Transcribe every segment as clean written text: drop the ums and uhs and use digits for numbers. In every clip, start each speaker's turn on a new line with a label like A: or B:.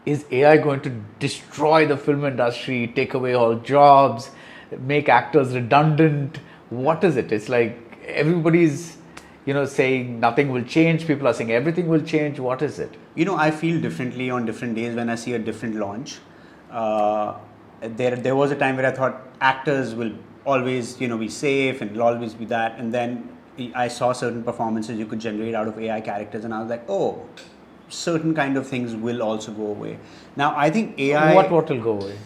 A: is AI going to destroy the film industry, take away all jobs, make actors redundant? What is it? It's like everybody's, saying nothing will change. People are saying everything will change. What is it?
B: I feel differently on different days when I see a different launch. There was a time where I thought actors will always, be safe and it'll always be that. And then I saw certain performances you could generate out of AI characters, and I was like, oh, certain kind of things will also go away. Now, I think AI.
A: What will go away?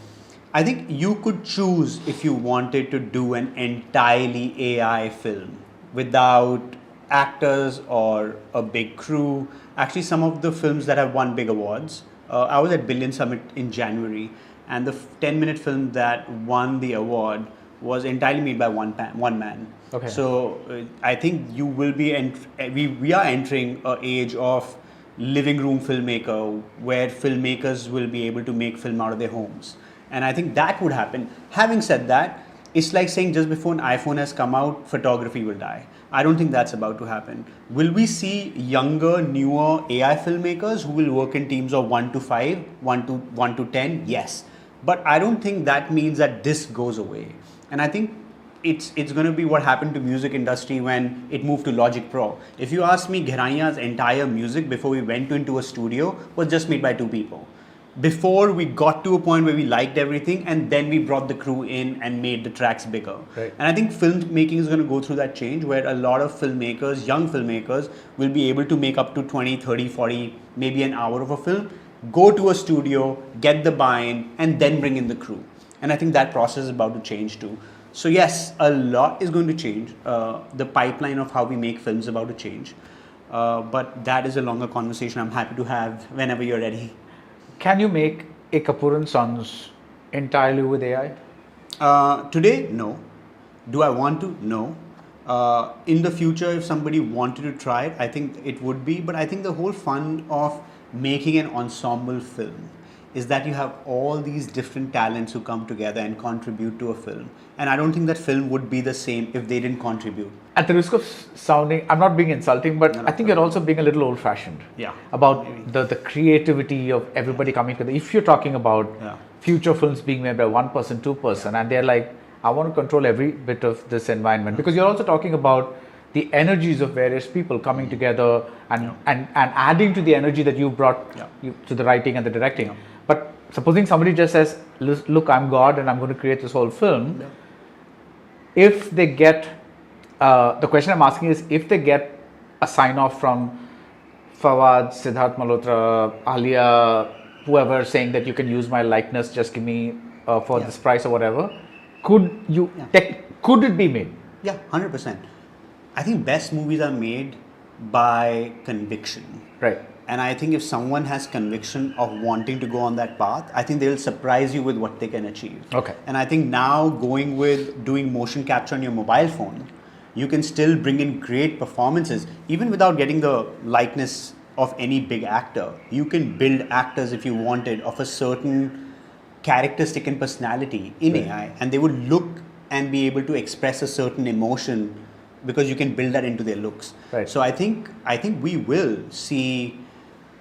B: I think you could choose if you wanted to do an entirely AI film without actors or a big crew. Actually, some of the films that have won big awards. I was at Billion Summit in January, and the 10-minute film that won the award was entirely made by one man.
A: Okay.
B: So I think you will be, we are entering an age of living room filmmaker where filmmakers will be able to make film out of their homes. And I think that would happen. Having said that, it's like saying just before an iPhone has come out, photography will die. I don't think that's about to happen. Will we see younger, newer AI filmmakers who will work in teams of 1 to 5, 1 to 10? Yes. But I don't think that means that this goes away. And I think it's going to be what happened to music industry when it moved to Logic Pro. If you ask me, Gheraiya's entire music before we went into a studio was just made by 2 people. Before we got to a point where we liked everything, and then we brought the crew in and made the tracks bigger.
A: Right.
B: And I think filmmaking is going to go through that change where a lot of filmmakers, young filmmakers, will be able to make up to 20, 30, 40, maybe an hour of a film, go to a studio, get the buy-in, and then bring in the crew. And I think that process is about to change too. So yes, a lot is going to change. The pipeline of how we make films is about to change. But that is a longer conversation I'm happy to have whenever you're ready.
A: Can you make a Kapoor & Sons entirely with AI?
B: Today, no. Do I want to? No. In the future, if somebody wanted to try it, I think it would be. But I think the whole fun of making an ensemble film is that you have all these different talents who come together and contribute to a film. And I don't think that film would be the same if they didn't contribute.
A: At the risk of sounding, I'm not being insulting, but I think you're also being a little old-fashioned.
B: Yeah.
A: About the creativity of everybody coming together. If you're talking about future films being made by one person, 2 person, and they're like, I want to control every bit of this environment. Because you're also talking about the energies of various people coming together and adding to the energy that you brought to the writing and the directing. But supposing somebody just says, look, I'm God and I'm going to create this whole film. If they get, the question I'm asking is, if they get a sign off from Fawad, Siddharth Malhotra, Alia, whoever, saying that you can use my likeness, just give me for this price or whatever, could it be made?
B: Yeah, 100%. I think best movies are made by conviction.
A: Right.
B: And I think if someone has conviction of wanting to go on that path, I think they'll surprise you with what they can achieve.
A: Okay.
B: And I think now going with doing motion capture on your mobile phone, you can still bring in great performances, even without getting the likeness of any big actor. You can build actors if you wanted of a certain characteristic and personality in AI, and they would look and be able to express a certain emotion because you can build that into their looks.
A: Right.
B: So I think we will see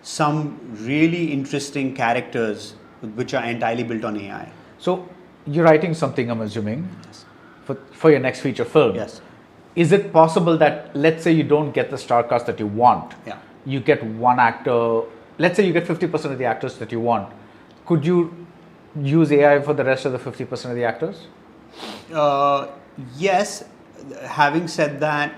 B: some really interesting characters which are entirely built on AI.
A: So you're writing something, I'm assuming, for your next feature film.
B: Yes.
A: Is it possible that, let's say you don't get the star cast that you want, you get one actor, let's say you get 50% of the actors that you want, could you use AI for the rest of the 50% of the actors?
B: Yes. Having said that,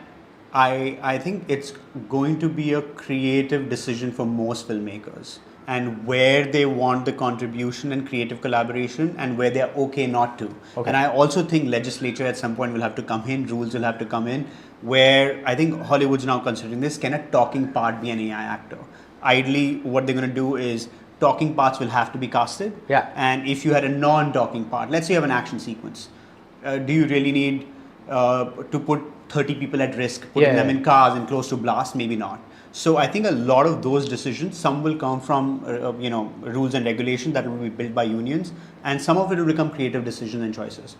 B: I think it's going to be a creative decision for most filmmakers, and where they want the contribution and creative collaboration and where they're okay not to. Okay. And I also think legislature at some point will have to come in, rules will have to come in, where I think Hollywood's now considering this, can a talking part be an AI actor? Ideally, what they're going to do is talking parts will have to be casted.
A: Yeah.
B: And if you had a non-talking part, let's say you have an action sequence, do you really need to put 30 people at risk, putting them in cars and close to blast? Maybe not. So I think a lot of those decisions, some will come from rules and regulations that will be built by unions, and some of it will become creative decisions and choices.